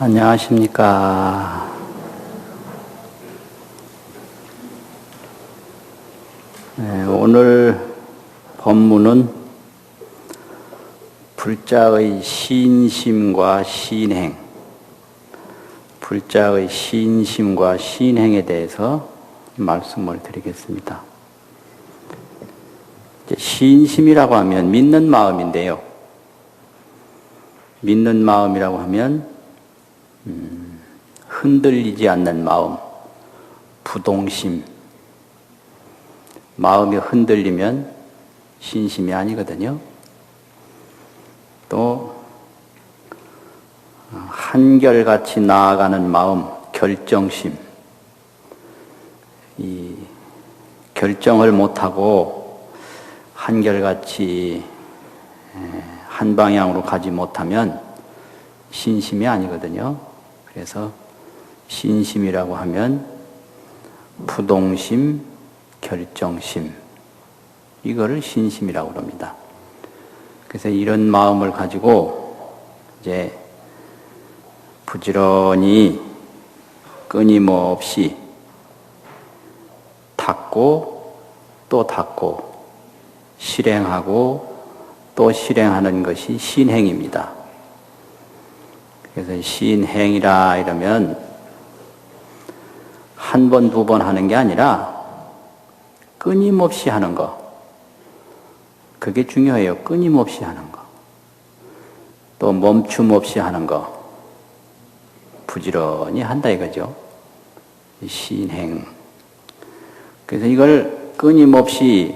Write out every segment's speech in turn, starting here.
안녕하십니까. 오늘 법문은 불자의 신심과 신행, 불자의 신심과 신행에 대해서 말씀을 드리겠습니다. 신심이라고 하면 믿는 마음인데요. 믿는 마음이라고 하면 흔들리지 않는 마음, 부동심. 마음이 흔들리면 신심이 아니거든요. 또 한결같이 나아가는 마음, 결정심. 이 결정을 못하고 한결같이 한 방향으로 가지 못하면 신심이 아니거든요. 그래서 신심이라고 하면 부동심, 결정심, 이거를 신심이라고 합니다. 그래서 이런 마음을 가지고 이제 부지런히 끊임없이 닦고 또 닦고 실행하고 또 실행하는 것이 신행입니다. 그래서 신행이라 이러면 한 번, 두 번 하는 게 아니라 끊임없이 하는 거. 그게 중요해요. 끊임없이 하는 거. 또 멈춤 없이 하는 거. 부지런히 한다 이거죠. 신행. 그래서 이걸 끊임없이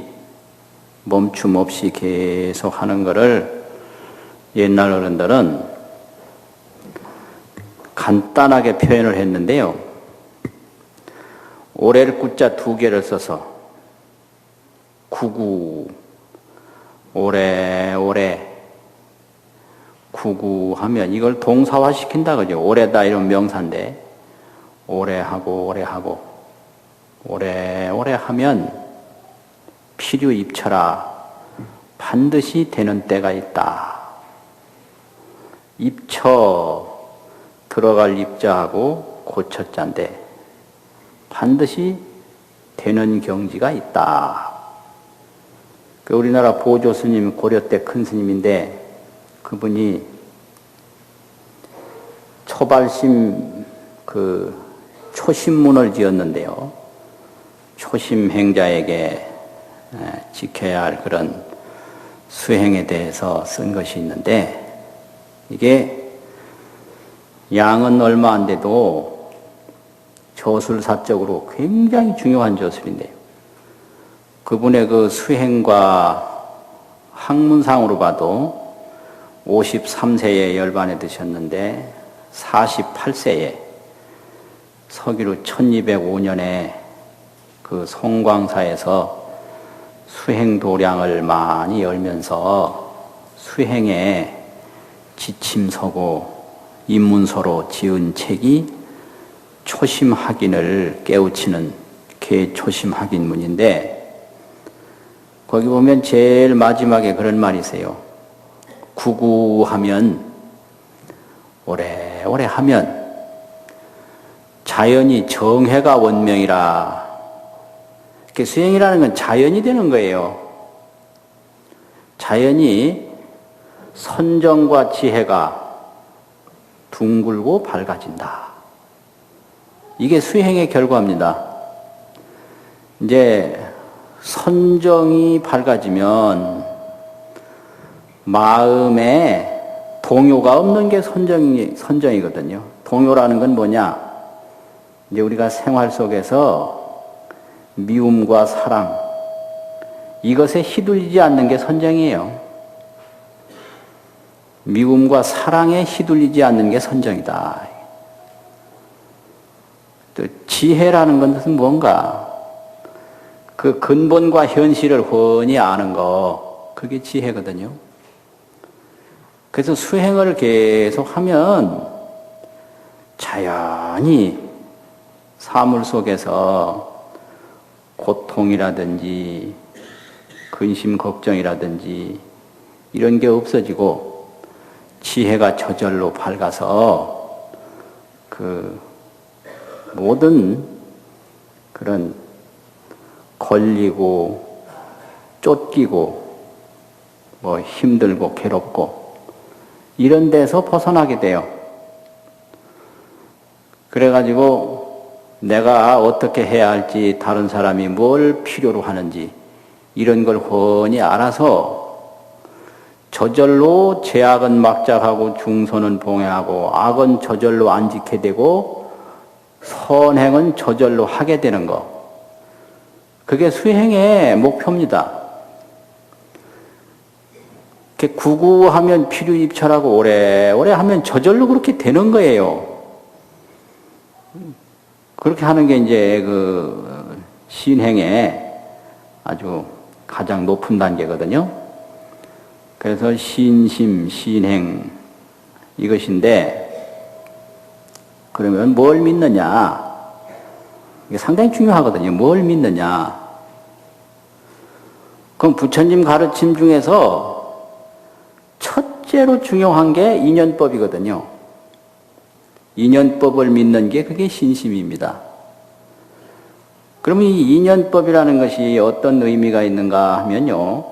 멈춤 없이 계속 하는 거를 옛날 어른들은 간단하게 표현을 했는데요. 오래를 구자 두 개를 써서 구구, 오래 구구하면 이걸 동사화 시킨다 그죠. 오래다 이런 명사인데 오래하고 오래 하면 필요 입처라 반드시 되는 때가 있다. 입처 들어갈 입자하고 고처자인데 반드시 되는 경지가 있다. 그 우리나라 보조 스님, 고려 때 큰 스님인데 그분이 초발심 초심문을 지었는데요. 초심 행자에게 지켜야 할 그런 수행에 대해서 쓴 것이 있는데 이게 양은 얼마 안 돼도 저술사적으로 굉장히 중요한 저술인데요. 그분의 그 수행과 학문상으로 봐도 53세에 열반에 드셨는데 48세에 서기로 1205년에 그 송광사에서 수행도량을 많이 열면서 수행에 지침서고 입문서로 지은 책이 초심학인을 깨우치는 개초심학인문인데 거기 보면 제일 마지막에 그런 말이 있어요. 구구하면 오래 하면 자연이 정해가 원명이라. 이렇게 수행이라는 건 자연이 되는 거예요. 자연이 선정과 지혜가 둥글고 밝아진다. 이게 수행의 결과입니다. 이제 선정이 밝아지면 마음에 동요가 없는 게 선정이거든요. 동요라는 건 뭐냐? 이제 우리가 생활 속에서 미움과 사랑, 이것에 휘둘리지 않는 게 선정이에요. 미움과 사랑에 휘둘리지 않는 게 선정이다. 또 지혜라는 것은 뭔가? 그 근본과 현실을 훤히 아는 거, 그게 지혜거든요. 그래서 수행을 계속하면 자연히 사물 속에서 고통이라든지 근심 걱정이라든지 이런 게 없어지고 지혜가 저절로 밝아서 그 모든 그런 걸리고 쫓기고 뭐 힘들고 괴롭고 이런 데서 벗어나게 돼요. 그래가지고 내가 어떻게 해야 할지, 다른 사람이 뭘 필요로 하는지 이런 걸 훤히 알아서 저절로 제악은 막작하고 중선은 봉해하고 악은 저절로 안 지게 되고 선행은 저절로 하게 되는 거. 그게 수행의 목표입니다. 이렇게 구구하면 필요입철하고 오래오래 하면 저절로 그렇게 되는 거예요. 그렇게 하는 게 이제 그 신행의 아주 가장 높은 단계거든요. 그래서 신심, 신행 이것인데, 그러면 뭘 믿느냐? 이게 상당히 중요하거든요. 뭘 믿느냐? 그럼 부처님 가르침 중에서 첫째로 중요한 게 인연법이거든요. 인연법을 믿는 게 그게 신심입니다. 그러면 이 인연법이라는 것이 어떤 의미가 있는가 하면요,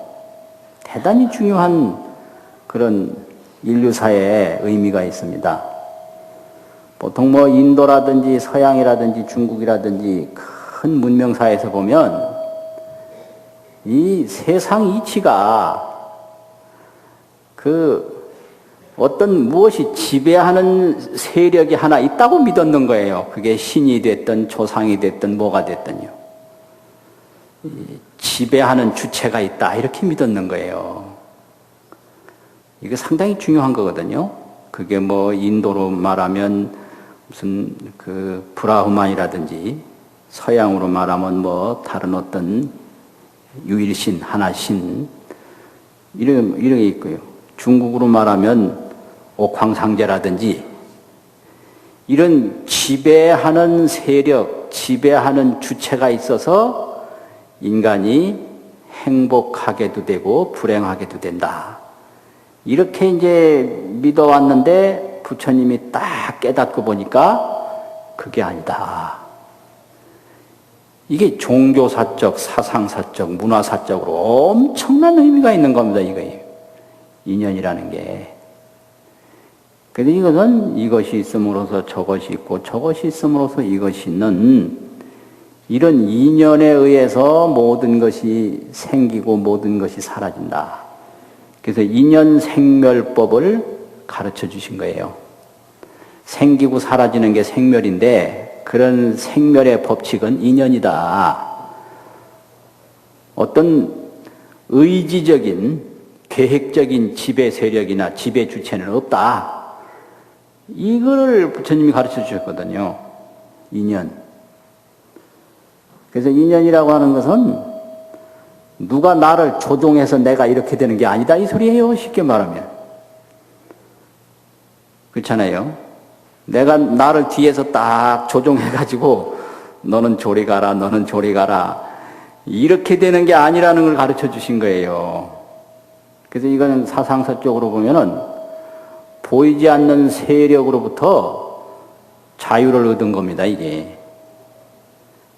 대단히 중요한 그런 인류사의 의미가 있습니다. 보통 뭐 인도라든지 서양이라든지 중국이라든지 큰 문명사에서 보면 이 세상 이치가 그 어떤 무엇이 지배하는 세력이 하나 있다고 믿었는 거예요. 그게 신이 됐든 조상이 됐든 뭐가 됐든요. 지배하는 주체가 있다 이렇게 믿었는 거예요. 이게 상당히 중요한 거거든요. 그게 뭐 인도로 말하면 무슨 그 브라흐만이라든지 서양으로 말하면 뭐 다른 어떤 유일신, 하나신 이런 게 있고요. 중국으로 말하면 옥황상제라든지 이런 지배하는 세력, 지배하는 주체가 있어서 인간이 행복하게도 되고 불행하게도 된다. 이렇게 이제 믿어왔는데 부처님이 딱 깨닫고 보니까 그게 아니다. 이게 종교사적, 사상사적, 문화사적으로 엄청난 의미가 있는 겁니다. 이거예요. 인연이라는 게. 그런데 이것은 이것이 있음으로써 저것이 있고 저것이 있음으로써 이것이 있는 이런 인연에 의해서 모든 것이 생기고 모든 것이 사라진다. 그래서 인연생멸법을 가르쳐 주신 거예요. 생기고 사라지는 게 생멸인데 그런 생멸의 법칙은 인연이다. 어떤 의지적인 계획적인 지배 세력이나 지배 주체는 없다. 이거를 부처님이 가르쳐 주셨거든요. 인연. 그래서 인연이라고 하는 것은 누가 나를 조종해서 내가 이렇게 되는 게 아니다 이 소리예요. 쉽게 말하면. 그렇잖아요. 내가 나를 뒤에서 딱 조종해가지고 너는 저리 가라, 너는 저리 가라 이렇게 되는 게 아니라는 걸 가르쳐 주신 거예요. 그래서 이거는 사상사적으로 보면은 보이지 않는 세력으로부터 자유를 얻은 겁니다.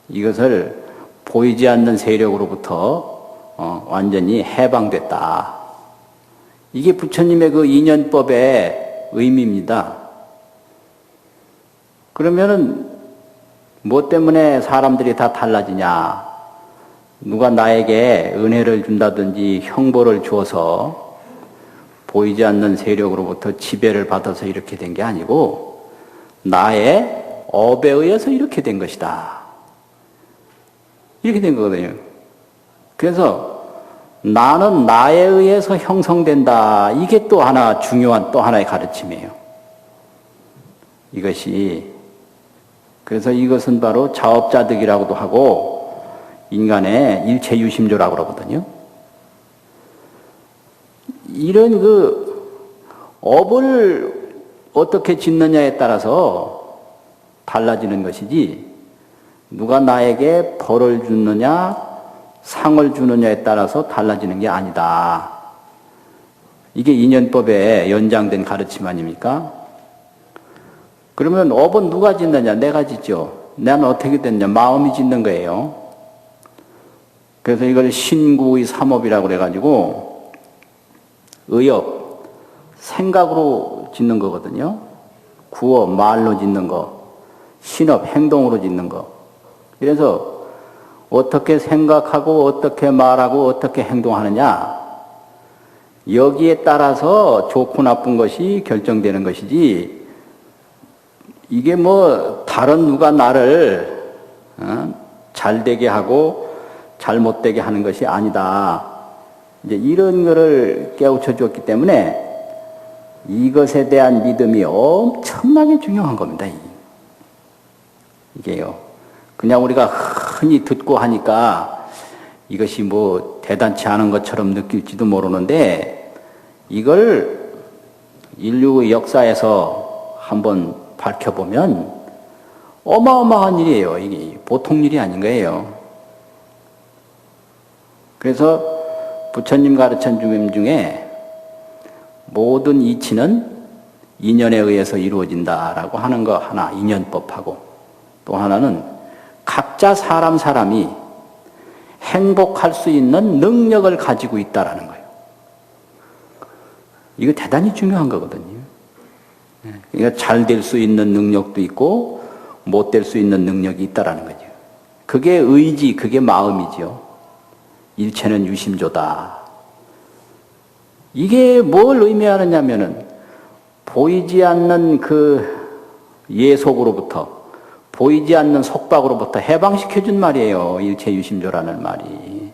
이것을 보이지 않는 세력으로부터 완전히 해방됐다. 이게 부처님의 그 인연법의 의미입니다. 그러면은 뭐 때문에 사람들이 다 달라지냐? 누가 나에게 은혜를 준다든지 형벌을 주어서 보이지 않는 세력으로부터 지배를 받아서 이렇게 된 게 아니고 나의 업에 의해서 이렇게 된 것이다. 이렇게 된 거거든요. 그래서 나는 나에 의해서 형성된다. 이게 또 하나 중요한 또 하나의 가르침이에요. 이것이 그래서 이것은 바로 자업자득이라고도 하고 인간의 일체유심조라고 그러거든요. 이런 그 업을 어떻게 짓느냐에 따라서 달라지는 것이지 누가 나에게 벌을 주느냐 상을 주느냐에 따라서 달라지는 게 아니다. 이게 인연법의 연장된 가르침 아닙니까? 그러면 업은 누가 짓느냐? 내가 짓죠. 나는 어떻게 됐냐? 마음이 짓는 거예요. 그래서 이걸 신구의 삼업이라고 그래가지고 의업, 생각으로 짓는 거거든요. 구업, 말로 짓는 거. 신업, 행동으로 짓는 거. 그래서 어떻게 생각하고 어떻게 말하고 어떻게 행동하느냐, 여기에 따라서 좋고 나쁜 것이 결정되는 것이지, 이게 뭐 다른 누가 나를 잘되게 하고 잘못되게 하는 것이 아니다. 이제 이런 거를 깨우쳐 주었기 때문에 이것에 대한 믿음이 엄청나게 중요한 겁니다. 이게요. 그냥 우리가 흔히 듣고 하니까 이것이 뭐 대단치 않은 것처럼 느낄지도 모르는데, 이걸 인류의 역사에서 한번 밝혀보면 어마어마한 일이에요. 이게 보통 일이 아닌 거예요. 그래서 부처님 가르친 점 중에 모든 이치는 인연에 의해서 이루어진다라고 하는 거 하나, 인연법하고, 또 하나는 각자 사람이 행복할 수 있는 능력을 가지고 있다라는 거예요. 이거 대단히 중요한 거거든요. 그러니까 잘 될 수 있는 능력도 있고 못 될 수 있는 능력이 있다라는 거죠. 그게 의지, 그게 마음이죠. 일체는 유심조다. 이게 뭘 의미하느냐면은 보이지 않는 그 예속으로부터, 보이지 않는 속박으로부터 해방시켜준 말이에요. 일체유심조라는 말이.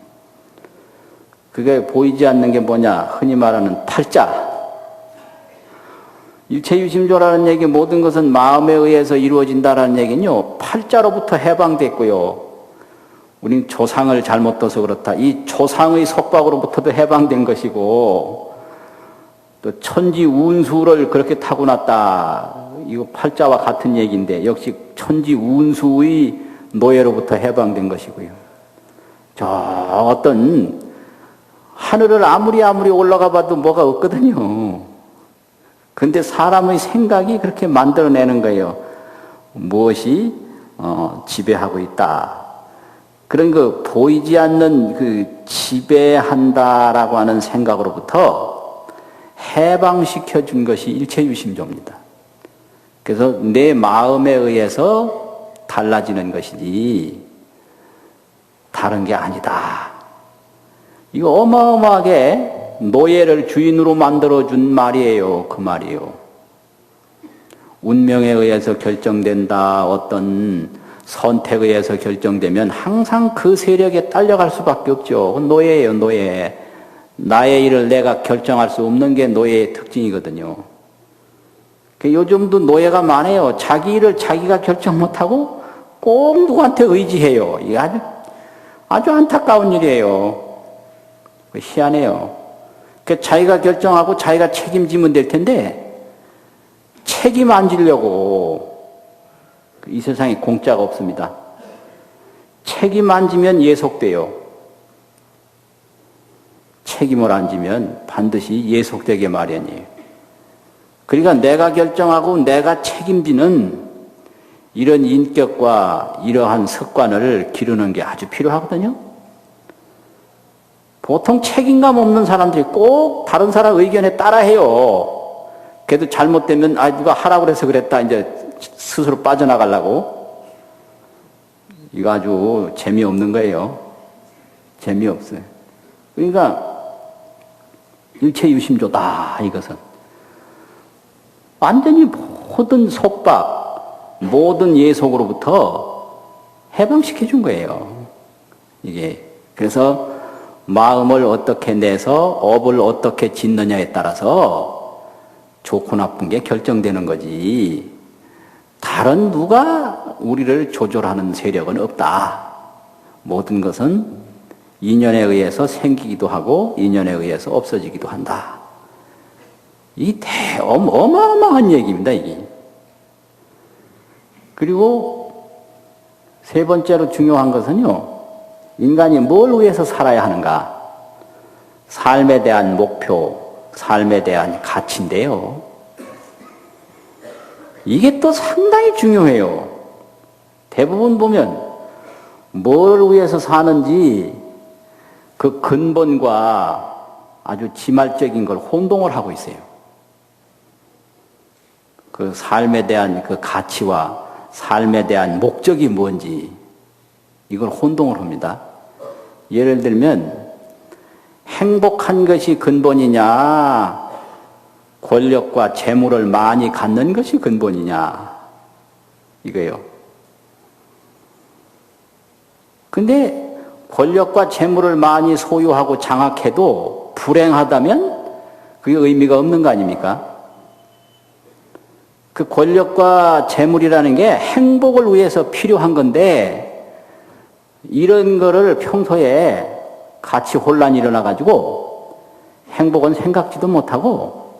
그게 보이지 않는 게 뭐냐? 흔히 말하는 팔자. 일체유심조라는 얘기, 모든 것은 마음에 의해서 이루어진다라는 얘기는요, 팔자로부터 해방됐고요. 우린 조상을 잘못 둬서 그렇다. 이 조상의 속박으로부터도 해방된 것이고, 또 천지 운수를 그렇게 타고났다. 이거 팔자와 같은 얘기인데, 역시 천지 운수의 노예로부터 해방된 것이고요. 저 어떤 하늘을 아무리 올라가 봐도 뭐가 없거든요. 근데 사람의 생각이 그렇게 만들어내는 거예요. 무엇이 지배하고 있다. 그런 그 보이지 않는 그 지배한다라고 하는 생각으로부터 해방시켜 준 것이 일체유심조입니다. 그래서 내 마음에 의해서 달라지는 것이지 다른 게 아니다. 이거 어마어마하게 노예를 주인으로 만들어준 말이에요. 그 말이에요. 운명에 의해서 결정된다, 어떤 선택에 의해서 결정되면 항상 그 세력에 딸려갈 수밖에 없죠. 노예예요, 노예. 나의 일을 내가 결정할 수 없는 게 노예의 특징이거든요. 요즘도 노예가 많아요. 자기 일을 자기가 결정 못하고 꼭 누구한테 의지해요. 이게 아주 안타까운 일이에요. 희한해요. 자기가 결정하고 자기가 책임지면 될 텐데, 책임 안 지려고, 이 세상에 공짜가 없습니다. 책임 안 지면 예속돼요. 책임을 안 지면 반드시 예속되게 마련이에요. 그러니까 내가 결정하고 내가 책임지는 이런 인격과 이러한 습관을 기르는 게 아주 필요하거든요. 보통 책임감 없는 사람들이 꼭 다른 사람 의견에 따라해요. 그래도 잘못되면 누가 하라고 해서 그랬다, 이제 스스로 빠져나가려고. 이거 아주 재미없는 거예요. 재미없어요. 그러니까 일체유심조다, 이것은. 완전히 모든 속박, 모든 예속으로부터 해방시켜 준 거예요. 이게. 그래서 마음을 어떻게 내서 업을 어떻게 짓느냐에 따라서 좋고 나쁜 게 결정되는 거지, 다른 누가 우리를 조절하는 세력은 없다. 모든 것은 인연에 의해서 생기기도 하고 인연에 의해서 없어지기도 한다. 이 어마어마한 얘기입니다, 이게. 그리고 세 번째로 중요한 것은요, 인간이 뭘 위해서 살아야 하는가? 삶에 대한 목표, 삶에 대한 가치인데요. 이게 또 상당히 중요해요. 대부분 보면 뭘 위해서 사는지 그 근본과 아주 지말적인 걸 혼동을 하고 있어요. 그 삶에 대한 그 가치와 삶에 대한 목적이 뭔지 이걸 혼동을 합니다. 예를 들면 행복한 것이 근본이냐, 권력과 재물을 많이 갖는 것이 근본이냐, 이거예요. 근데 권력과 재물을 많이 소유하고 장악해도 불행하다면 그게 의미가 없는 거 아닙니까? 그 권력과 재물이라는 게 행복을 위해서 필요한 건데 이런 거를 평소에 같이 혼란이 일어나가지고 행복은 생각지도 못하고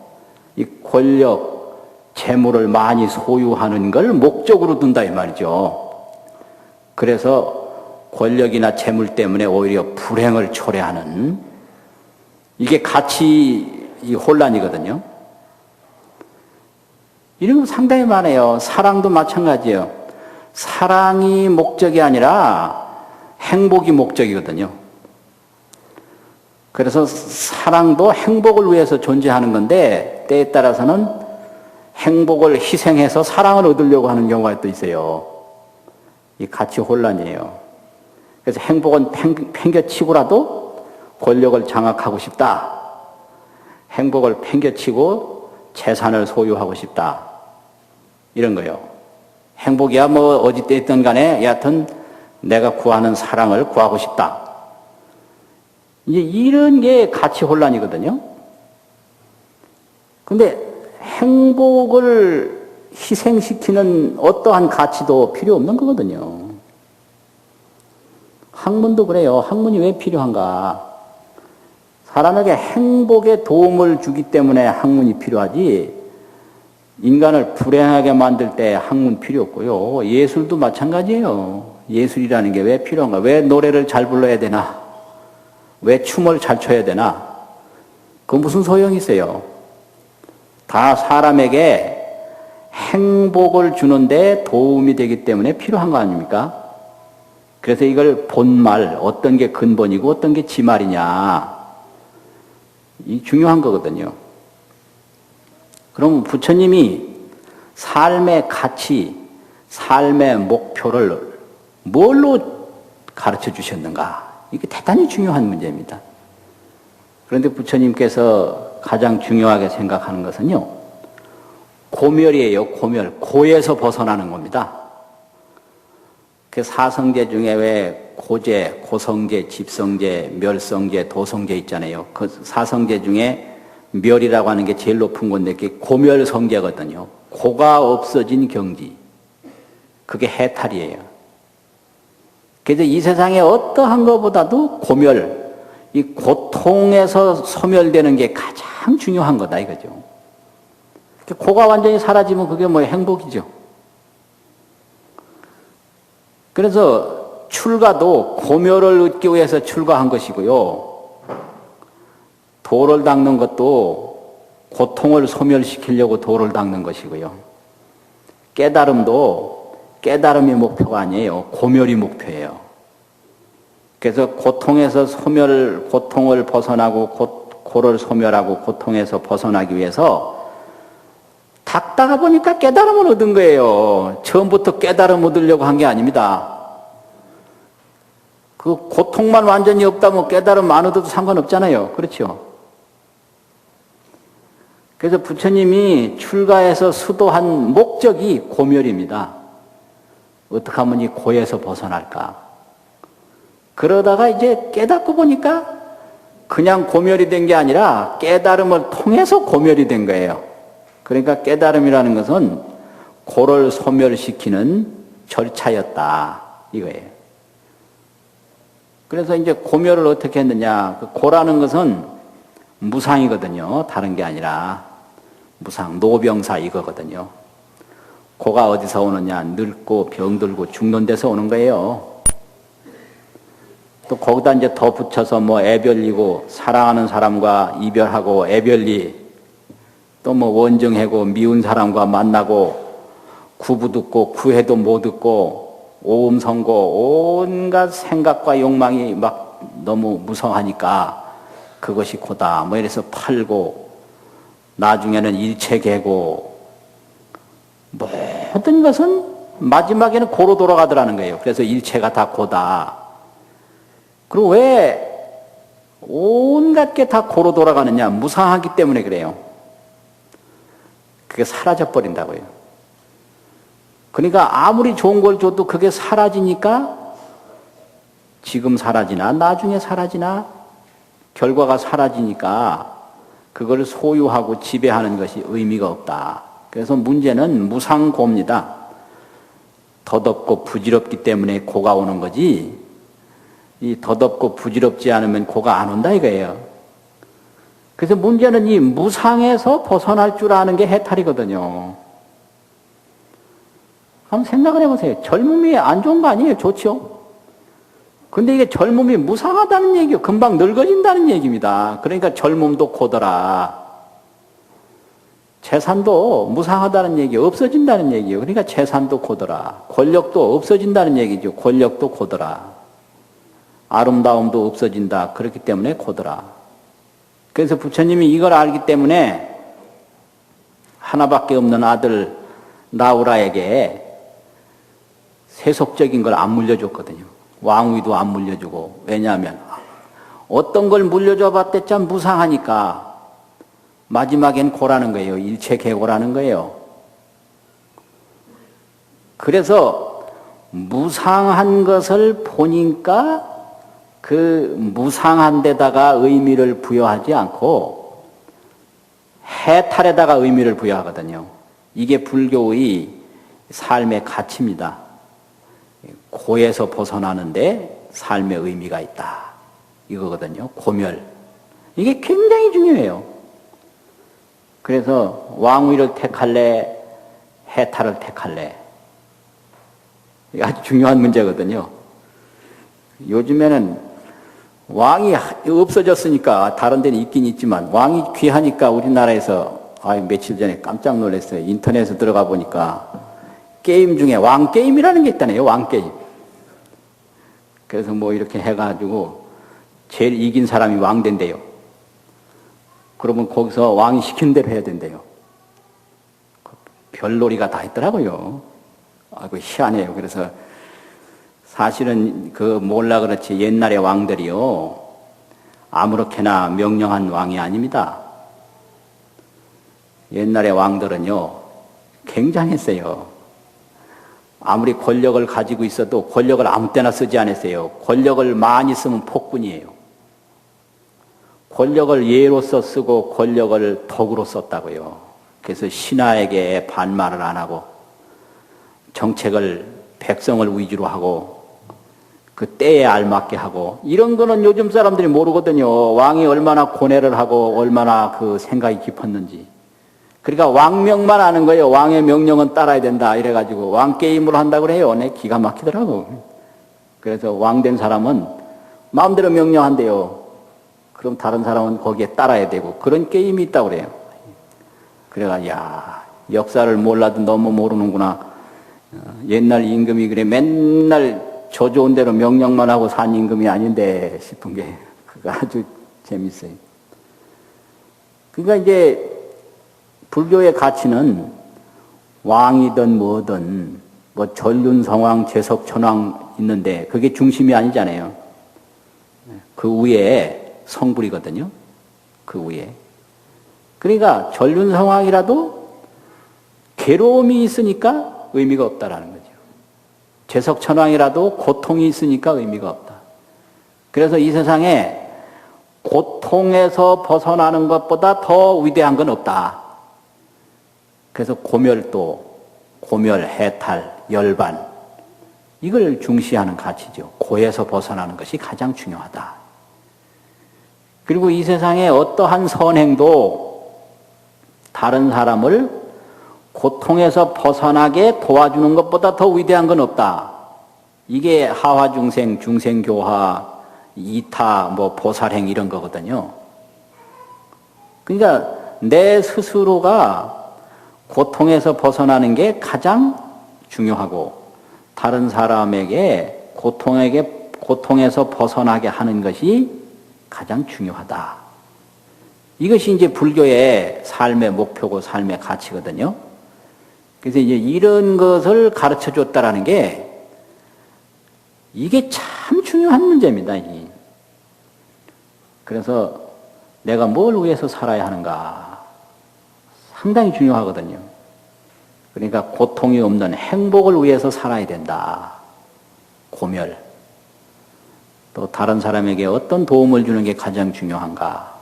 이 권력, 재물을 많이 소유하는 걸 목적으로 둔다 이 말이죠. 그래서 권력이나 재물 때문에 오히려 불행을 초래하는 이게 가치 이 혼란이거든요. 이런 거 상당히 많아요. 사랑도 마찬가지예요. 사랑이 목적이 아니라 행복이 목적이거든요. 그래서 사랑도 행복을 위해서 존재하는 건데 때에 따라서는 행복을 희생해서 사랑을 얻으려고 하는 경우가 또 있어요. 이 가치 혼란이에요. 그래서 행복은 팽겨치고라도 권력을 장악하고 싶다. 행복을 팽겨치고 재산을 소유하고 싶다. 이런 거요. 행복이야 뭐 어디 때 있든 간에 여하튼 내가 구하는 사랑을 구하고 싶다. 이제 이런 게 가치 혼란이거든요. 근데 행복을 희생시키는 어떠한 가치도 필요 없는 거거든요. 학문도 그래요. 학문이 왜 필요한가? 사람에게 행복에 도움을 주기 때문에 학문이 필요하지 인간을 불행하게 만들 때 학문 필요 없고요. 예술도 마찬가지예요. 예술이라는 게 왜 필요한가? 왜 노래를 잘 불러야 되나? 왜 춤을 잘 춰야 되나? 그 무슨 소용이 있어요? 다 사람에게 행복을 주는데 도움이 되기 때문에 필요한 거 아닙니까? 그래서 이걸 본말, 어떤 게 근본이고 어떤 게 지말이냐, 이 중요한 거거든요. 그럼 부처님이 삶의 가치, 삶의 목표를 뭘로 가르쳐 주셨는가? 이게 대단히 중요한 문제입니다. 그런데 부처님께서 가장 중요하게 생각하는 것은요, 고멸이에요. 고멸. 고에서 벗어나는 겁니다. 그 사성제 중에 왜 고제, 고성제, 집성제, 멸성제, 도성제 있잖아요. 그 사성제 중에 멸이라고 하는 게 제일 높은 건데 그게 고멸성제거든요. 고가 없어진 경지. 그게 해탈이에요. 그래서 이 세상에 어떠한 것보다도 고멸, 이 고통에서 소멸되는 게 가장 중요한 거다 이거죠. 고가 완전히 사라지면 그게 뭐 행복이죠. 그래서 출가도 고멸을 얻기 위해서 출가한 것이고요. 도를 닦는 것도 고통을 소멸시키려고 도를 닦는 것이고요. 깨달음도 깨달음이 목표가 아니에요. 고멸이 목표예요. 그래서 고통에서 고통을 벗어나고 고를 소멸하고 고통에서 벗어나기 위해서 닦다가 보니까 깨달음을 얻은 거예요. 처음부터 깨달음 얻으려고 한 게 아닙니다. 그 고통만 완전히 없다면 깨달음 안 얻어도 상관없잖아요. 그렇죠? 그래서 부처님이 출가해서 수도한 목적이 고멸입니다. 어떻게 하면 이 고에서 벗어날까? 그러다가 이제 깨닫고 보니까 그냥 고멸이 된 게 아니라 깨달음을 통해서 고멸이 된 거예요. 그러니까 깨달음이라는 것은 고를 소멸시키는 절차였다 이거예요. 그래서 이제 고멸을 어떻게 했느냐? 그 고라는 것은 무상이거든요. 다른 게 아니라 무상, 노병사 이거거든요. 고가 어디서 오느냐? 늙고 병들고 죽는 데서 오는 거예요. 또 거기다 이제 더 붙여서 뭐 애별리고 사랑하는 사람과 이별하고 애별리, 또 뭐 원정하고 미운 사람과 만나고 구부 듣고 구해도 못 듣고 오음 선고 온갖 생각과 욕망이 막 너무 무성하니까 그것이 고다 뭐 이래서 팔고 나중에는 일체 개고 모든 것은 마지막에는 고로 돌아가더라는 거예요. 그래서 일체가 다 고다. 그리고 왜 온갖 게 다 고로 돌아가느냐? 무상하기 때문에 그래요. 그게 사라져 버린다고요. 그러니까 아무리 좋은 걸 줘도 그게 사라지니까 지금 사라지나 나중에 사라지나 결과가 사라지니까 그걸 소유하고 지배하는 것이 의미가 없다. 그래서 문제는 무상고입니다. 덧없고 부질없기 때문에 고가 오는 거지 이 덧없고 부질없지 않으면 고가 안 온다 이거예요. 그래서 문제는 이 무상에서 벗어날 줄 아는 게 해탈이거든요. 한번 생각을 해보세요. 젊음이 안 좋은 거 아니에요? 좋죠? 근데 이게 젊음이 무상하다는 얘기요. 금방 늙어진다는 얘기입니다. 그러니까 젊음도 고더라. 재산도 무상하다는 얘기요. 없어진다는 얘기요. 그러니까 재산도 고더라. 권력도 없어진다는 얘기죠. 권력도 고더라. 아름다움도 없어진다. 그렇기 때문에 고더라. 그래서 부처님이 이걸 알기 때문에 하나밖에 없는 아들 나우라에게 세속적인 걸 안 물려줬거든요. 왕위도 안 물려주고. 왜냐하면 어떤 걸 물려줘 봤댔자 무상하니까 마지막엔 고라는 거예요. 일체계고라는 거예요. 그래서 무상한 것을 보니까 그 무상한 데다가 의미를 부여하지 않고 해탈에다가 의미를 부여하거든요. 이게 불교의 삶의 가치입니다. 고에서 벗어나는데 삶의 의미가 있다. 이거거든요. 고멸. 이게 굉장히 중요해요. 그래서 왕위를 택할래? 해탈을 택할래? 이게 아주 중요한 문제거든요. 요즘에는 왕이 없어졌으니까 다른 데는 있긴 있지만 왕이 귀하니까 우리나라에서 며칠 전에 깜짝 놀랐어요. 인터넷에 들어가 보니까 게임 중에 왕게임이라는 게 있다네요. 왕게임. 그래서 뭐 이렇게 해가지고 제일 이긴 사람이 왕 된대요. 그러면 거기서 왕이 시키는 대로 해야 된대요. 별놀이가 다 있더라고요. 아이고 희한해요. 그래서 사실은 그 몰라 그렇지 옛날의 왕들이요. 아무렇게나 명령한 왕이 아닙니다. 옛날의 왕들은요. 굉장했어요. 아무리 권력을 가지고 있어도 권력을 아무 때나 쓰지 않았어요. 권력을 많이 쓰면 폭군이에요. 권력을 예로서 쓰고 권력을 덕으로 썼다고요. 그래서 신하에게 반말을 안 하고 정책을 백성을 위주로 하고 그 때에 알맞게 하고 이런 거는 요즘 사람들이 모르거든요. 왕이 얼마나 고뇌를 하고 얼마나 그 생각이 깊었는지. 그러니까 왕명만 아는 거예요. 왕의 명령은 따라야 된다 이래가지고 왕게임으로 한다고 그래요. 내 기가 막히더라고. 그래서 왕 된 사람은 마음대로 명령한대요. 그럼 다른 사람은 거기에 따라야 되고 그런 게임이 있다고 그래요. 그래가 야 역사를 몰라도 너무 모르는구나. 옛날 임금이 그래 맨날 저 좋은 대로 명령만 하고 산 임금이 아닌데 싶은 게 그거 아주 재밌어요. 그러니까 이제 불교의 가치는 왕이든 뭐든 뭐 전륜성왕, 제석천왕 있는데 그게 중심이 아니잖아요. 그 위에 성불이거든요. 그 위에. 그러니까 전륜성왕이라도 괴로움이 있으니까 의미가 없다라는 거죠. 제석천왕이라도 고통이 있으니까 의미가 없다. 그래서 이 세상에 고통에서 벗어나는 것보다 더 위대한 건 없다. 그래서 고멸도, 고멸, 해탈, 열반 이걸 중시하는 가치죠. 고에서 벗어나는 것이 가장 중요하다. 그리고 이 세상에 어떠한 선행도 다른 사람을 고통에서 벗어나게 도와주는 것보다 더 위대한 건 없다. 이게 하화중생, 중생교화, 이타, 뭐 보살행 이런 거거든요. 그러니까 내 스스로가 고통에서 벗어나는 게 가장 중요하고 다른 사람에게 고통에서 벗어나게 하는 것이 가장 중요하다. 이것이 이제 불교의 삶의 목표고 삶의 가치거든요. 그래서 이제 이런 것을 가르쳐 줬다라는 게 이게 참 중요한 문제입니다. 그래서 내가 뭘 위해서 살아야 하는가 상당히 중요하거든요. 그러니까 고통이 없는 행복을 위해서 살아야 된다. 고멸. 또 다른 사람에게 어떤 도움을 주는 게 가장 중요한가.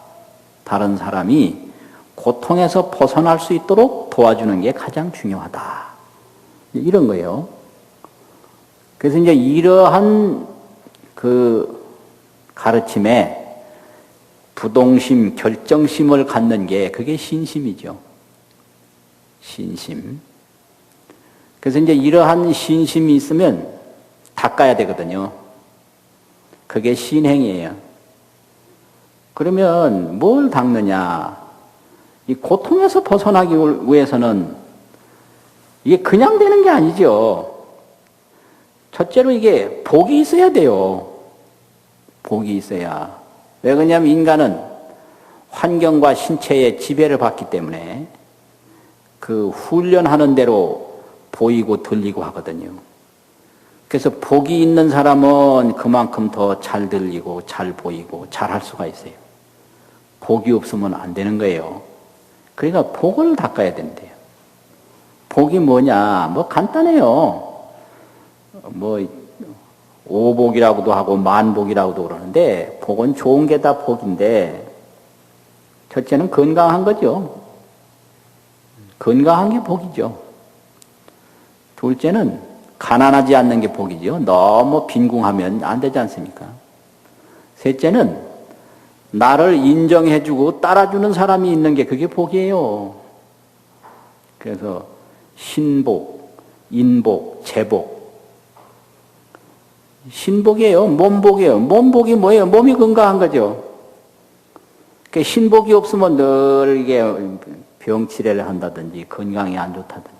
다른 사람이 고통에서 벗어날 수 있도록 도와주는 게 가장 중요하다. 이런 거예요. 그래서 이제 이러한 그 가르침에 부동심, 결정심을 갖는 게 그게 신심이죠. 신심. 그래서 이제 이러한 신심이 있으면 닦아야 되거든요. 그게 신행이에요. 그러면 뭘 닦느냐? 이 고통에서 벗어나기 위해서는 이게 그냥 되는 게 아니죠. 첫째로 이게 복이 있어야 돼요. 복이 있어야. 왜 그러냐면 인간은 환경과 신체의 지배를 받기 때문에 그 훈련하는 대로 보이고 들리고 하거든요. 그래서 복이 있는 사람은 그만큼 더 잘 들리고 잘 보이고 잘 할 수가 있어요. 복이 없으면 안 되는 거예요. 그러니까 복을 닦아야 된대요. 복이 뭐냐? 뭐 간단해요. 뭐 오복이라고도 하고 만복이라고도 그러는데 복은 좋은 게 다 복인데 첫째는 건강한 거죠. 건강한 게 복이죠. 둘째는 가난하지 않는 게 복이죠. 너무 빈궁하면 안 되지 않습니까? 셋째는 나를 인정해주고 따라주는 사람이 있는 게 그게 복이에요. 그래서 신복, 인복, 재복. 신복이에요. 몸복이에요. 몸복이 뭐예요? 몸이 건강한 거죠. 그 신복이 없으면 늘 이게 병치레를 한다든지 건강이 안 좋다든지.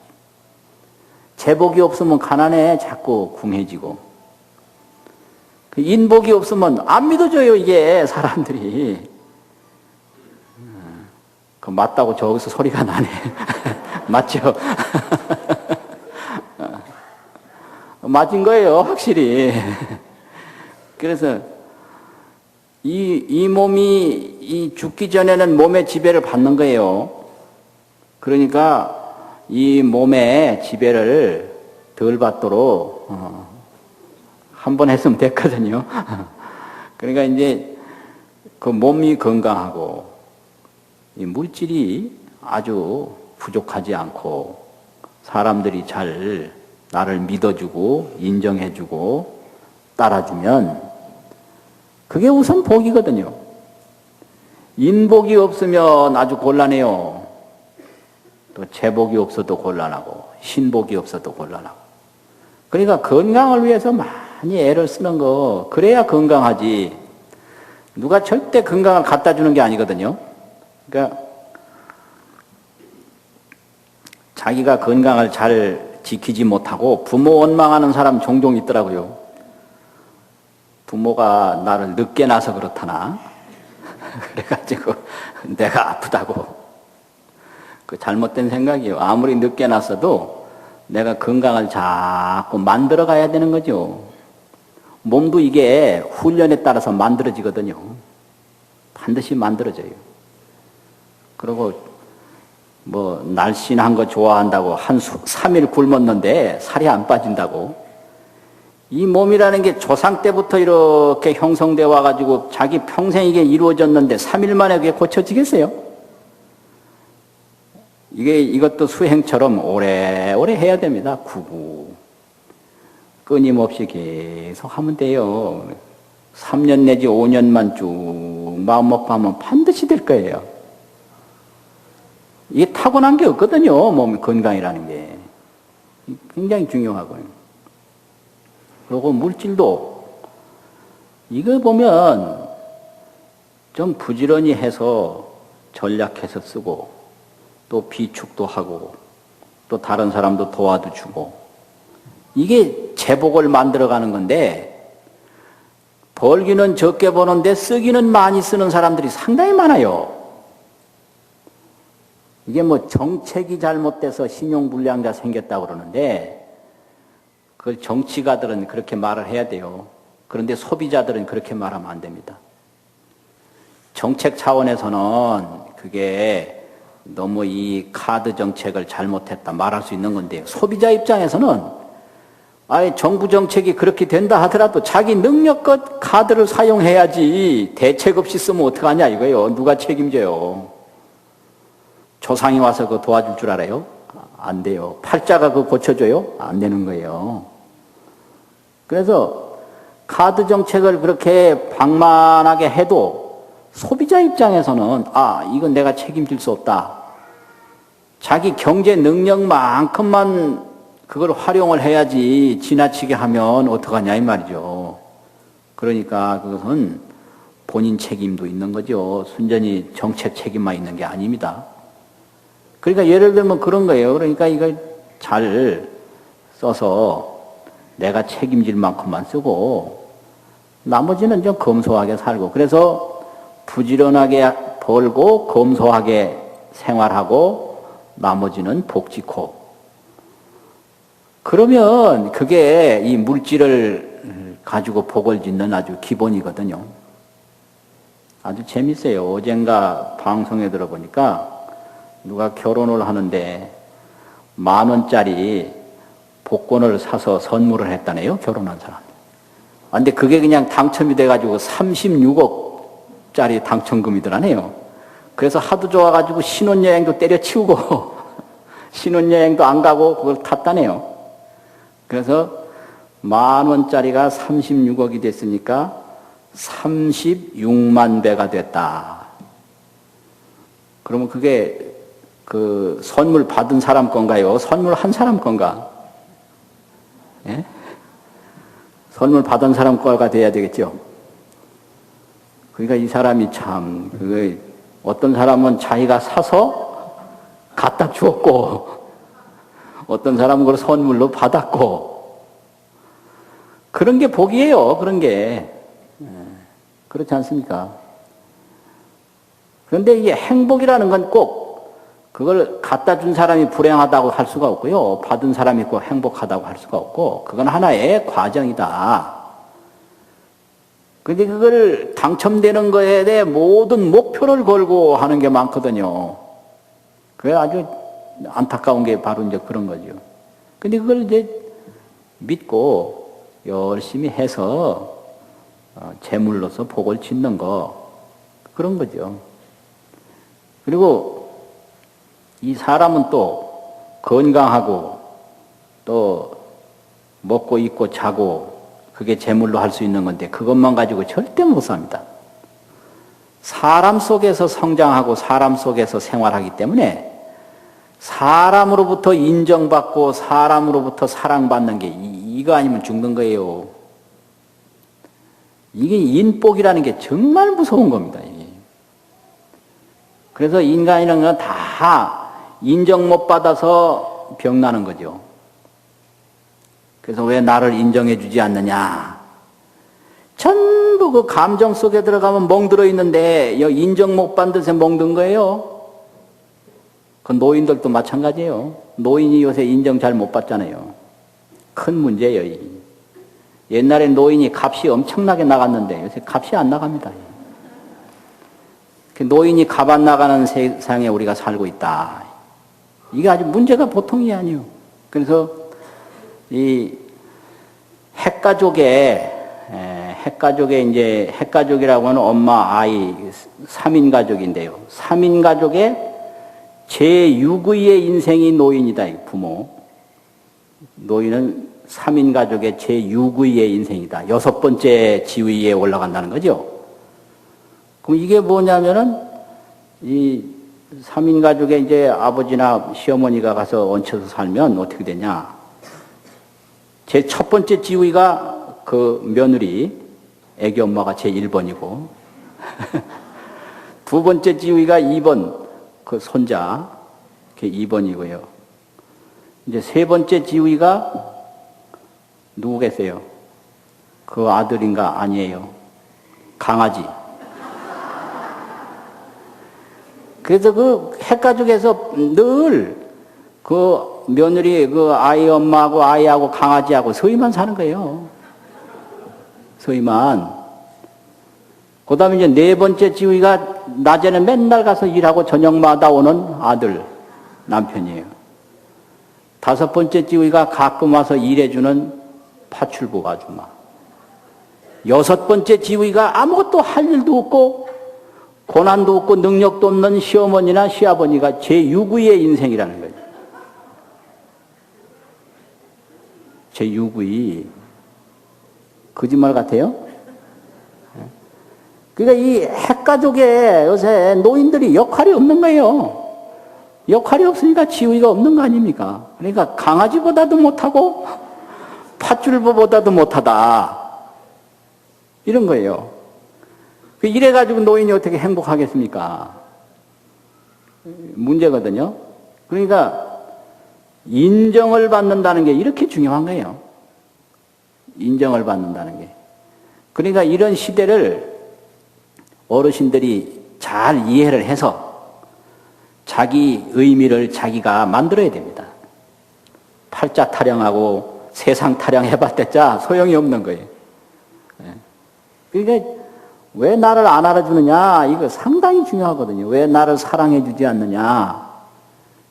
재복이 없으면 가난해 자꾸 궁해지고. 그 인복이 없으면 안 믿어줘요 이게 사람들이. 그 맞다고 저기서 소리가 나네. 맞죠? 맞은 거예요, 확실히. 그래서 이 몸이 죽기 전에는 몸의 지배를 받는 거예요. 그러니까 이 몸의 지배를 덜 받도록 한 번 했으면 됐거든요. 그러니까 이제 그 몸이 건강하고 이 물질이 아주 부족하지 않고 사람들이 잘 나를 믿어주고 인정해주고 따라주면 그게 우선 복이거든요. 인복이 없으면 아주 곤란해요. 또 재복이 없어도 곤란하고 신복이 없어도 곤란하고. 그러니까 건강을 위해서 많이 애를 쓰는 거 그래야 건강하지. 누가 절대 건강을 갖다 주는 게 아니거든요. 그러니까 자기가 건강을 잘 지키지 못하고 부모 원망하는 사람 종종 있더라고요. 부모가 나를 늦게 낳아서 그렇다나 그래가지고 내가 아프다고. 그 잘못된 생각이에요. 아무리 늦게 낳았어도 내가 건강을 자꾸 만들어 가야 되는 거죠. 몸도 이게 훈련에 따라서 만들어지거든요. 반드시 만들어져요. 그리고 뭐 날씬한 거 좋아한다고 한 3일 굶었는데 살이 안 빠진다고. 이 몸이라는 게 조상 때부터 이렇게 형성되어 와가지고 자기 평생 이게 이루어졌는데 3일 만에 그게 고쳐지겠어요? 이것도 수행처럼 오래오래 해야 됩니다. 구구. 끊임없이 계속 하면 돼요. 3년 내지 5년만 쭉 마음 먹고 하면 반드시 될 거예요. 이게 타고난 게 없거든요. 몸 건강이라는 게. 굉장히 중요하고요. 그리고 물질도 이거 보면 좀 부지런히 해서 전략해서 쓰고 또 비축도 하고 또 다른 사람도 도와도 주고 이게 제복을 만들어가는 건데, 벌기는 적게 버는데 쓰기는 많이 쓰는 사람들이 상당히 많아요. 이게 뭐 정책이 잘못돼서 신용불량자 생겼다고 그러는데, 그걸 정치가들은 그렇게 말을 해야 돼요. 그런데 소비자들은 그렇게 말하면 안 됩니다. 정책 차원에서는 그게 너무 이 카드 정책을 잘못했다 말할 수 있는 건데요. 소비자 입장에서는 아예 정부 정책이 그렇게 된다 하더라도 자기 능력껏 카드를 사용해야지 대책 없이 쓰면 어떡하냐 이거예요. 누가 책임져요? 조상이 와서 그거 도와줄 줄 알아요? 안 돼요. 팔자가 그거 고쳐줘요? 안 되는 거예요. 그래서 카드 정책을 그렇게 방만하게 해도 소비자 입장에서는 이건 내가 책임질 수 없다. 자기 경제 능력만큼만 그걸 활용을 해야지 지나치게 하면 어떡하냐 이 말이죠. 그러니까 그것은 본인 책임도 있는 거죠. 순전히 정책 책임만 있는 게 아닙니다. 그러니까 예를 들면 그런 거예요. 그러니까 이걸 잘 써서 내가 책임질 만큼만 쓰고 나머지는 좀 검소하게 살고, 그래서 부지런하게 벌고 검소하게 생활하고 나머지는 복지코. 그러면 그게 이 물질을 가지고 복을 짓는 아주 기본이거든요. 아주 재밌어요. 어젠가 방송에 들어보니까 누가 결혼을 하는데 10,000원짜리 복권을 사서 선물을 했다네요. 결혼한 사람. 근데 그게 그냥 당첨이 돼가지고 36억짜리 당첨금이더라네요. 그래서 하도 좋아가지고 신혼여행도 때려치우고 신혼여행도 안 가고 그걸 탔다네요. 그래서 10,000원짜리가 36억이 됐으니까 36만 배가 됐다. 그러면 그게 그 선물 받은 사람 건가요? 선물 한 사람 건가? 예? 선물 받은 사람 거가 돼야 되겠죠. 그러니까 이 사람이 참, 어떤 사람은 자기가 사서 갖다 주었고, 어떤 사람은 그걸 선물로 받았고, 그런 게 복이에요. 그런 게. 그렇지 않습니까? 그런데 이게 행복이라는 건 꼭 그걸 갖다 준 사람이 불행하다고 할 수가 없고요. 받은 사람이 꼭 행복하다고 할 수가 없고, 그건 하나의 과정이다. 근데 그걸 당첨되는 거에 대해 모든 목표를 걸고 하는 게 많거든요. 그게 아주 안타까운 게 바로 이제 그런 거죠. 근데 그걸 이제 믿고 열심히 해서 재물로서 복을 짓는 거, 그런 거죠. 그리고 이 사람은 또 건강하고 또 먹고 입고 자고 그게 재물로 할 수 있는 건데 그것만 가지고 절대 못 삽니다. 사람 속에서 성장하고 사람 속에서 생활하기 때문에 사람으로부터 인정받고 사람으로부터 사랑받는 게 이거 아니면 죽는 거예요. 이게 인복이라는 게 정말 무서운 겁니다. 그래서 인간이라는 건 다 인정 못 받아서 병나는 거죠. 그래서 왜 나를 인정해 주지 않느냐. 전부 그 감정 속에 들어가면 멍들어 있는데 인정 못 받은 데서 멍든 거예요. 그 노인들도 마찬가지예요. 노인이 요새 인정 잘 못 받잖아요. 큰 문제예요. 옛날에 노인이 값이 엄청나게 나갔는데 요새 값이 안 나갑니다. 노인이 값 안 나가는 세상에 우리가 살고 있다. 이게 아주 문제가 보통이 아니에요. 그래서 이 핵가족의 이제 핵가족이라고 하는 엄마, 아이, 3인 가족인데요. 3인 가족의 제6위의 인생이 노인이다. 부모. 노인은 3인 가족의 제6위의 인생이다. 6번째 지위에 올라간다는 거죠. 그럼 이게 뭐냐면은 이 3인 가족에 이제 아버지나 시어머니가 가서 얹혀서 살면 어떻게 되냐. 제 첫 번째 지위가 그 며느리, 애기 엄마가 제 1번이고, 두 번째 지위가 2번, 그 손자, 그게 2번이고요. 이제 세 번째 지위가 누구겠어요? 그 아들인가? 아니에요. 강아지. 그래서 그 핵가족에서 늘 그 며느리 그 아이 엄마하고 아이하고 강아지하고 서희만 사는 거예요. 서희만. 그 다음에 이제 네 번째 지우이가 낮에는 맨날 가서 일하고 저녁마다 오는 아들, 남편이에요. 다섯 번째 지우이가 가끔 와서 일해주는 파출부 아줌마. 여섯 번째 지우이가 아무것도 할 일도 없고 고난도 없고 능력도 없는 시어머니나 시아버니가 제6위의 인생이라는 거예요. 제6위. 거짓말 같아요? 그러니까 이 핵가족에 요새 노인들이 역할이 없는 거예요. 역할이 없으니까 지위가 없는 거 아닙니까? 그러니까 강아지보다도 못하고 팥줄보보다도 못하다. 이런 거예요. 이래가지고 노인이 어떻게 행복하겠습니까? 문제거든요. 그러니까 인정을 받는다는 게 이렇게 중요한 거예요. 인정을 받는다는 게. 그러니까 이런 시대를 어르신들이 잘 이해를 해서 자기 의미를 자기가 만들어야 됩니다. 팔자 타령하고 세상 타령해봤자 소용이 없는 거예요. 그러니까 왜 나를 안 알아주느냐? 이거 상당히 중요하거든요. 왜 나를 사랑해주지 않느냐?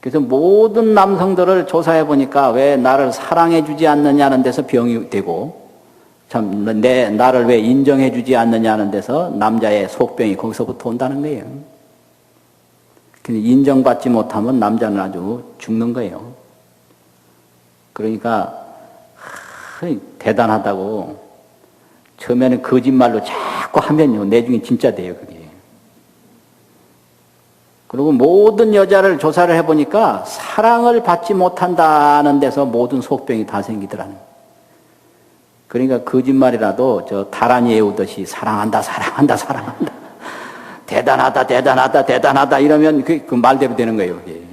그래서 모든 남성들을 조사해 보니까 왜 나를 사랑해주지 않느냐는 데서 병이 되고, 참, 나를 왜 인정해주지 않느냐는 데서 남자의 속병이 거기서부터 온다는 거예요. 인정받지 못하면 남자는 아주 죽는 거예요. 그러니까, 대단하다고. 처음에는 거짓말로 자꾸 하면요, 내중에 진짜 돼요, 그게. 그리고 모든 여자를 조사를 해보니까 사랑을 받지 못한다는 데서 모든 속병이 다 생기더라는 거예요. 그러니까 거짓말이라도 저 다란이 외우듯이 사랑한다, 사랑한다, 사랑한다. 대단하다, 대단하다, 대단하다 이러면 그 말대로 되는 거예요, 그게.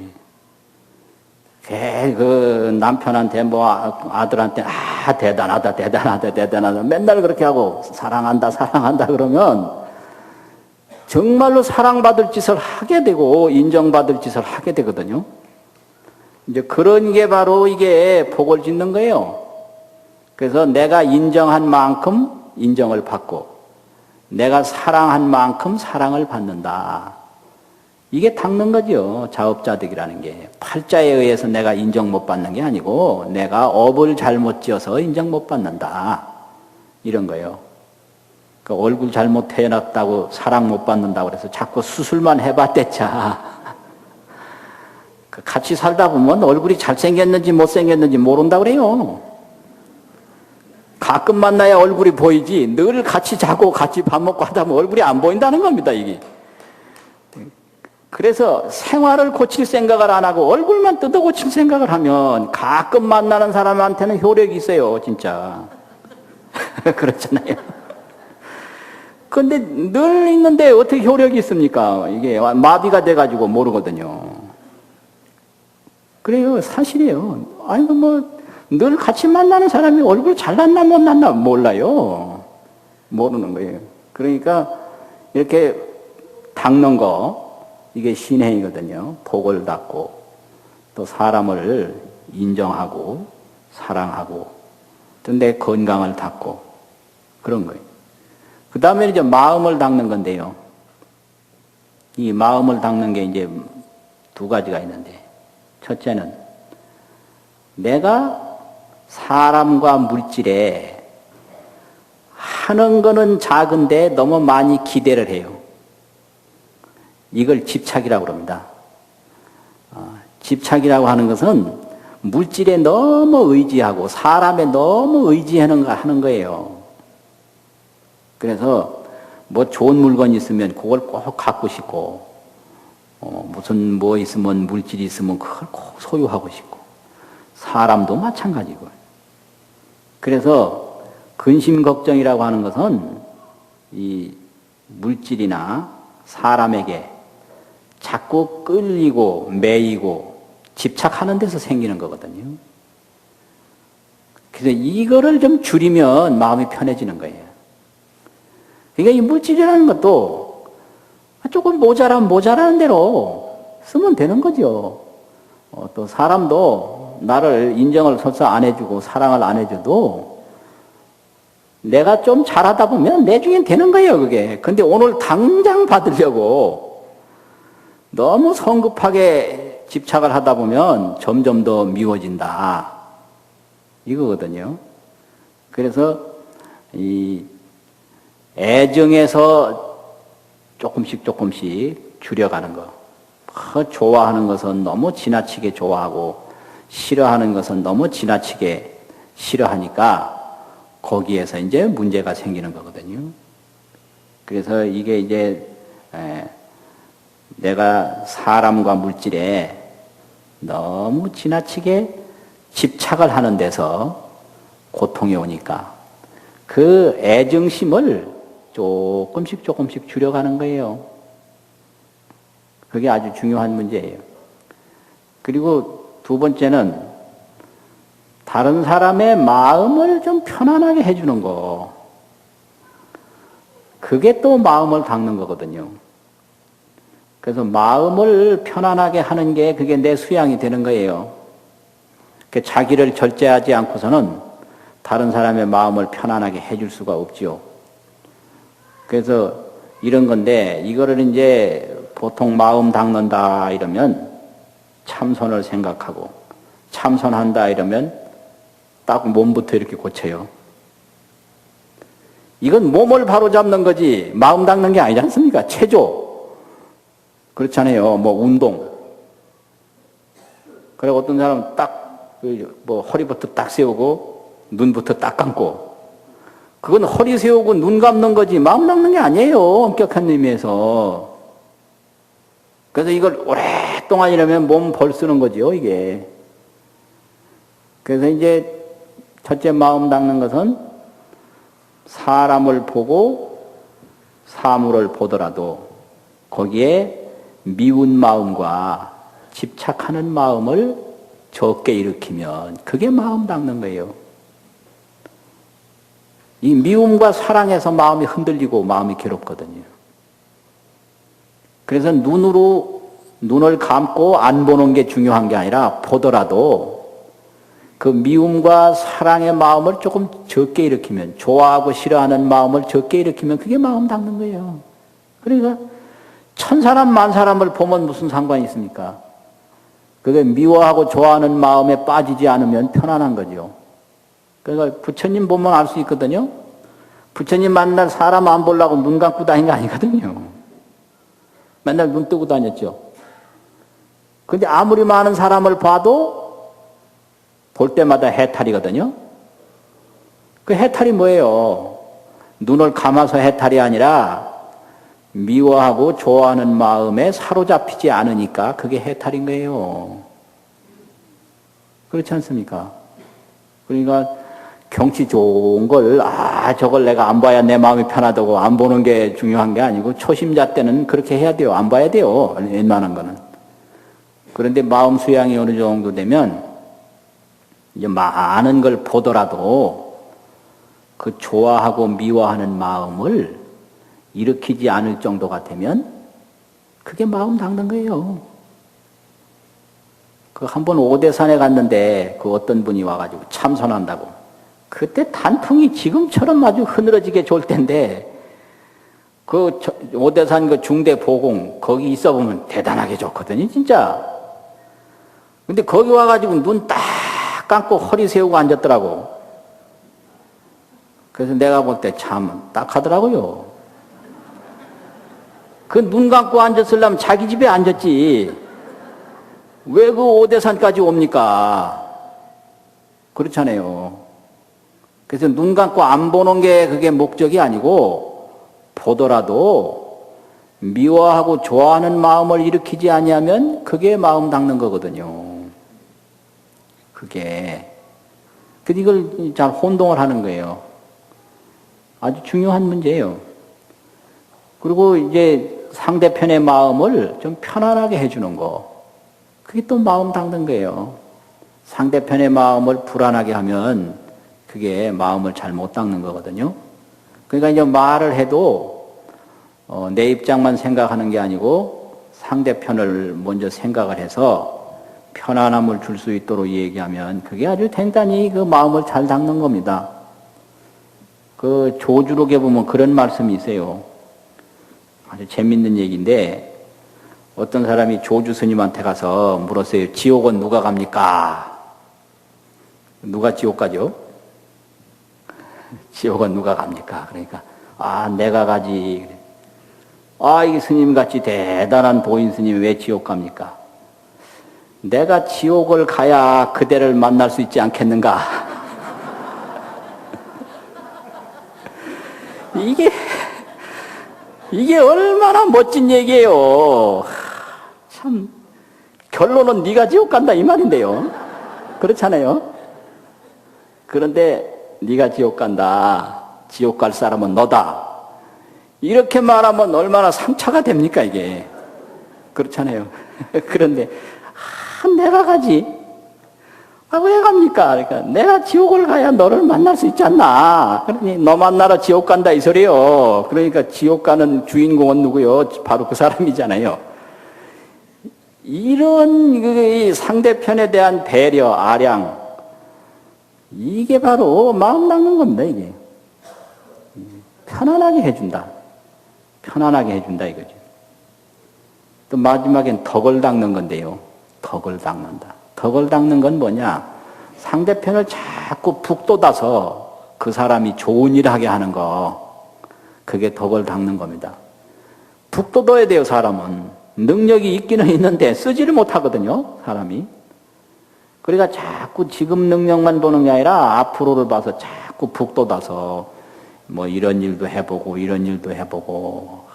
그 남편한테 뭐 아들한테 대단하다, 대단하다, 대단하다 맨날 그렇게 하고 사랑한다, 사랑한다 그러면 정말로 사랑받을 짓을 하게 되고 인정받을 짓을 하게 되거든요. 이제 그런 게 바로 이게 복을 짓는 거예요. 그래서 내가 인정한 만큼 인정을 받고 내가 사랑한 만큼 사랑을 받는다. 이게 닦는 거죠. 자업자득이라는 게. 팔자에 의해서 내가 인정 못 받는 게 아니고 내가 업을 잘못 지어서 인정 못 받는다. 이런 거예요. 그 얼굴 잘못 태어났다고 사랑 못 받는다고 그래서 자꾸 수술만 해봤댔자. 같이 살다 보면 얼굴이 잘생겼는지 못생겼는지 모른다 그래요. 가끔 만나야 얼굴이 보이지 늘 같이 자고 같이 밥 먹고 하다 보면 얼굴이 안 보인다는 겁니다, 이게. 그래서 생활을 고칠 생각을 안 하고 얼굴만 뜯어 고칠 생각을 하면 가끔 만나는 사람한테는 효력이 있어요, 진짜. 그렇잖아요. 근데 늘 있는데 어떻게 효력이 있습니까? 이게 마비가 돼가지고 모르거든요. 그래요, 사실이에요. 아니, 늘 같이 만나는 사람이 얼굴 잘났나 못났나 몰라요. 모르는 거예요. 그러니까 이렇게 닦는 거, 이게 신행이거든요. 복을 닦고 또 사람을 인정하고 사랑하고 또 내 건강을 닦고 그런 거예요. 그 다음에 이제 마음을 닦는 건데요. 이 마음을 닦는 게 이제 두 가지가 있는데 첫째는 내가 사람과 물질에 하는 거는 작은데 너무 많이 기대를 해요. 이걸 집착이라고 합니다. 집착이라고 하는 것은 물질에 너무 의지하고 사람에 너무 의지하는 거예요. 그래서 뭐 좋은 물건이 있으면 그걸 꼭 갖고 싶고 무슨 뭐 있으면 물질이 있으면 그걸 꼭 소유하고 싶고 사람도 마찬가지고. 그래서 근심 걱정이라고 하는 것은 이 물질이나 사람에게 자꾸 끌리고 매이고 집착하는 데서 생기는 거거든요. 그래서 이거를 좀 줄이면 마음이 편해지는 거예요. 그러니까 이 물질이라는 것도 조금 모자라는 대로 쓰면 되는 거죠. 또 사람도 나를 인정을 설사 안 해주고 사랑을 안 해줘도 내가 좀 잘하다 보면 내중엔 되는 거예요, 그게. 근데 오늘 당장 받으려고 너무 성급하게 집착을 하다 보면 점점 더 미워진다. 이거거든요. 그래서 이 애정에서 조금씩 줄여가는 거. 좋아하는 것은 너무 지나치게 좋아하고 싫어하는 것은 너무 지나치게 싫어하니까 거기에서 이제 문제가 생기는 거거든요. 그래서 이게 이제 내가 사람과 물질에 너무 지나치게 집착을 하는 데서 고통이 오니까 그 애정심을 조금씩 줄여가는 거예요. 그게 아주 중요한 문제예요. 그리고 두 번째는 다른 사람의 마음을 좀 편안하게 해주는 거. 그게 또 마음을 닦는 거거든요. 그래서 마음을 편안하게 하는 게 그게 내 수양이 되는 거예요. 자기를 절제하지 않고서는 다른 사람의 마음을 편안하게 해줄 수가 없지요. 그래서 이런 건데 이거를 이제 보통 마음 닦는다 이러면 참선을 생각하고 참선한다 이러면 딱 몸부터 이렇게 고쳐요. 이건 몸을 바로잡는 거지 마음 닦는 게 아니지 않습니까? 체조 그렇잖아요. 뭐 운동. 그래 어떤 사람은 딱 뭐 허리부터 딱 세우고 눈부터 딱 감고 그건 허리 세우고 눈 감는 거지 마음 닦는 게 아니에요. 엄격한 의미에서. 그래서 이걸 오랫동안 이러면 몸 벌 쓰는 거죠, 이게. 그래서 이제 첫째 마음 닦는 것은 사람을 보고 사물을 보더라도 거기에 미운 마음과 집착하는 마음을 적게 일으키면 그게 마음 닦는 거예요. 이 미움과 사랑에서 마음이 흔들리고 마음이 괴롭거든요. 그래서 눈을 감고 안 보는 게 중요한 게 아니라 보더라도 그 미움과 사랑의 마음을 조금 적게 일으키면 좋아하고 싫어하는 마음을 적게 일으키면 그게 마음 닦는 거예요. 그러니까 천사람 만사람을 보면 무슨 상관이 있습니까? 그게 미워하고 좋아하는 마음에 빠지지 않으면 편안한 거죠. 그러니까 부처님 보면 알 수 있거든요. 부처님 만날 사람 안 보려고 눈 감고 다닌 거 아니거든요. 맨날 눈 뜨고 다녔죠. 근데 아무리 많은 사람을 봐도 볼 때마다 해탈이거든요. 그 해탈이 뭐예요? 눈을 감아서 해탈이 아니라 미워하고 좋아하는 마음에 사로잡히지 않으니까 그게 해탈인 거예요. 그렇지 않습니까? 그러니까 경치 좋은 걸 저걸 내가 안 봐야 내 마음이 편하다고 안 보는 게 중요한 게 아니고 초심자 때는 그렇게 해야 돼요. 안 봐야 돼요. 웬만한 거는. 그런데 마음 수양이 어느 정도 되면 이제 많은 걸 보더라도 그 좋아하고 미워하는 마음을 일으키지 않을 정도가 되면 그게 마음 닦는 거예요. 그 한번 오대산에 갔는데 그 어떤 분이 와가지고 참선한다고. 그때 단풍이 지금처럼 아주 흐느러지게 좋을 텐데 그 오대산 그 중대 보공 거기 있어 보면 대단하게 좋거든요, 진짜. 근데 거기 와가지고 눈 딱 감고 허리 세우고 앉았더라고. 그래서 내가 볼 때 참 딱하더라고요. 그 눈 감고 앉았으려면 자기 집에 앉았지. 왜 그 오대산까지 옵니까? 그렇잖아요. 그래서 눈 감고 안 보는 게 그게 목적이 아니고 보더라도 미워하고 좋아하는 마음을 일으키지 아니하면 그게 마음 닦는 거거든요. 그게. 근데 이걸 잘 혼동을 하는 거예요. 아주 중요한 문제예요. 그리고 이제 상대편의 마음을 좀 편안하게 해주는 거. 그게 또 마음 닦는 거예요. 상대편의 마음을 불안하게 하면 그게 마음을 잘 못 닦는 거거든요. 그러니까 이제 말을 해도 내 입장만 생각하는 게 아니고 상대편을 먼저 생각을 해서 편안함을 줄 수 있도록 얘기하면 그게 아주 대단히 그 마음을 잘 닦는 겁니다. 그 조주록에 보면 그런 말씀이 있어요. 아주 재밌는 얘기인데 어떤 사람이 조주 스님한테 가서 물었어요. 지옥은 누가 갑니까? 누가 지옥 가죠? 지옥은 누가 갑니까? 그러니까 내가 가지. 이 스님같이 대단한 보인 스님이 왜 지옥 갑니까? 내가 지옥을 가야 그대를 만날 수 있지 않겠는가? 이게 얼마나 멋진 얘기예요. 참 결론은 네가 지옥 간다 이 말인데요. 그렇잖아요. 그런데 네가 지옥 간다. 지옥 갈 사람은 너다. 이렇게 말하면 얼마나 상처가 됩니까 이게. 그렇잖아요. 그런데 내가 가지. 왜 갑니까? 그러니까 내가 지옥을 가야 너를 만날 수 있지 않나. 그러니 너 만나러 지옥 간다 이 소리요. 그러니까 지옥 가는 주인공은 누구요? 바로 그 사람이잖아요. 이런 상대편에 대한 배려, 아량, 이게 바로 마음 닦는 겁니다. 이게 편안하게 해준다. 편안하게 해준다 이거죠. 또 마지막엔 덕을 닦는 건데요. 덕을 닦는다. 덕을 닦는 건 뭐냐? 상대편을 자꾸 북돋아서 그 사람이 좋은 일 하게 하는 거. 그게 덕을 닦는 겁니다. 북돋아야 돼요, 사람은. 능력이 있기는 있는데 쓰지를 못하거든요, 사람이. 그러니까 자꾸 지금 능력만 보는 게 아니라 앞으로를 봐서 자꾸 북돋아서 뭐 이런 일도 해보고 이런 일도 해보고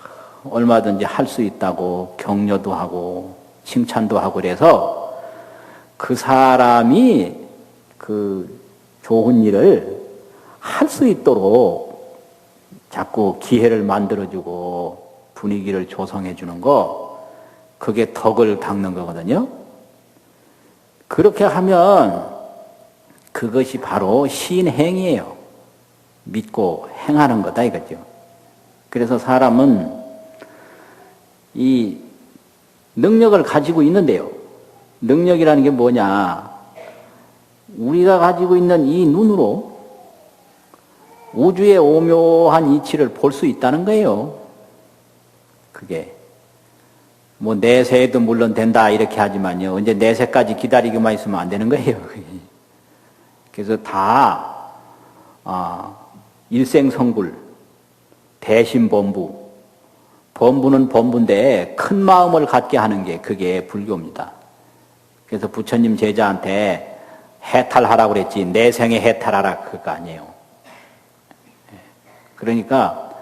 얼마든지 할 수 있다고 격려도 하고 칭찬도 하고 그래서 그 사람이 그 좋은 일을 할 수 있도록 자꾸 기회를 만들어주고 분위기를 조성해주는 거, 그게 덕을 닦는 거거든요. 그렇게 하면 그것이 바로 신행이에요. 믿고 행하는 거다 이거죠. 그래서 사람은 이 능력을 가지고 있는데요. 능력이라는 게 뭐냐? 우리가 가지고 있는 이 눈으로 우주의 오묘한 이치를 볼 수 있다는 거예요. 그게 뭐 내세에도 물론 된다 이렇게 하지만요. 이제 내세까지 기다리기만 있으면 안 되는 거예요. 그래서 다 일생성불, 대신범부, 범부는 범부인데 큰 마음을 갖게 하는 게 그게 불교입니다. 그래서 부처님 제자한테 해탈하라고 그랬지 내생에 해탈하라 그거 아니에요. 그러니까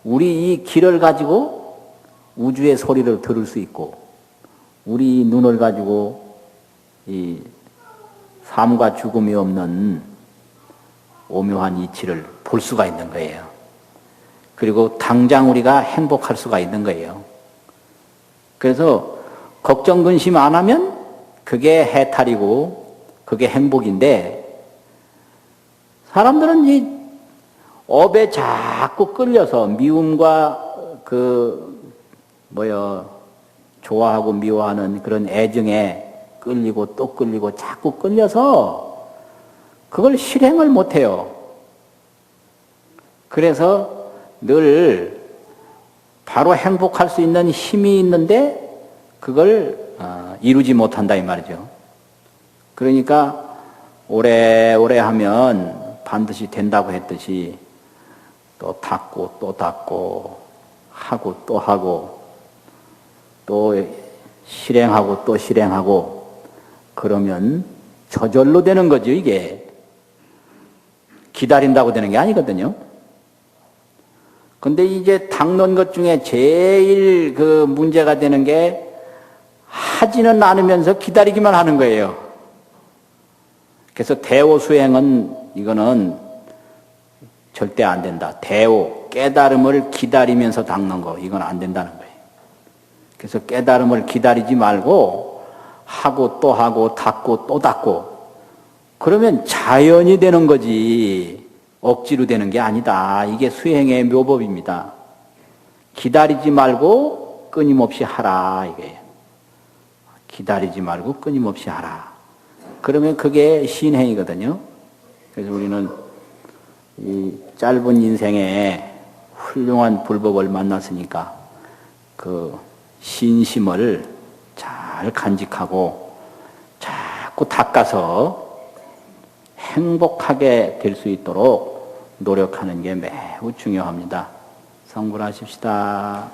우리 이 길을 가지고 우주의 소리를 들을 수 있고 우리 눈을 가지고 이 삶과 죽음이 없는 오묘한 이치를 볼 수가 있는 거예요. 그리고 당장 우리가 행복할 수가 있는 거예요. 그래서 걱정 근심 안 하면 그게 해탈이고 그게 행복인데 사람들은 이 업에 자꾸 끌려서 미움과 좋아하고 미워하는 그런 애정에 끌리고 또 끌리고 자꾸 끌려서 그걸 실행을 못해요. 그래서 늘 바로 행복할 수 있는 힘이 있는데 그걸 이루지 못한다 이 말이죠. 그러니까 오래오래 하면 반드시 된다고 했듯이 또 닦고 또 닦고 하고 또 하고 또 실행하고 또 실행하고 그러면 저절로 되는 거죠. 이게 기다린다고 되는 게 아니거든요. 근데 이제 닦는 것 중에 제일 그 문제가 되는 게 하지는 않으면서 기다리기만 하는 거예요. 그래서 대오 수행은 이거는 절대 안 된다. 대오, 깨달음을 기다리면서 닦는 거, 이건 안 된다는 거예요. 그래서 깨달음을 기다리지 말고 하고 또 하고 닦고 또 닦고 그러면 자연이 되는 거지 억지로 되는 게 아니다. 이게 수행의 묘법입니다. 기다리지 말고 끊임없이 하라 이거예요. 기다리지 말고 끊임없이 하라. 그러면 그게 신행이거든요. 그래서 우리는 이 짧은 인생에 훌륭한 불법을 만났으니까 그 신심을 잘 간직하고 자꾸 닦아서 행복하게 될 수 있도록 노력하는 게 매우 중요합니다. 성불하십시다.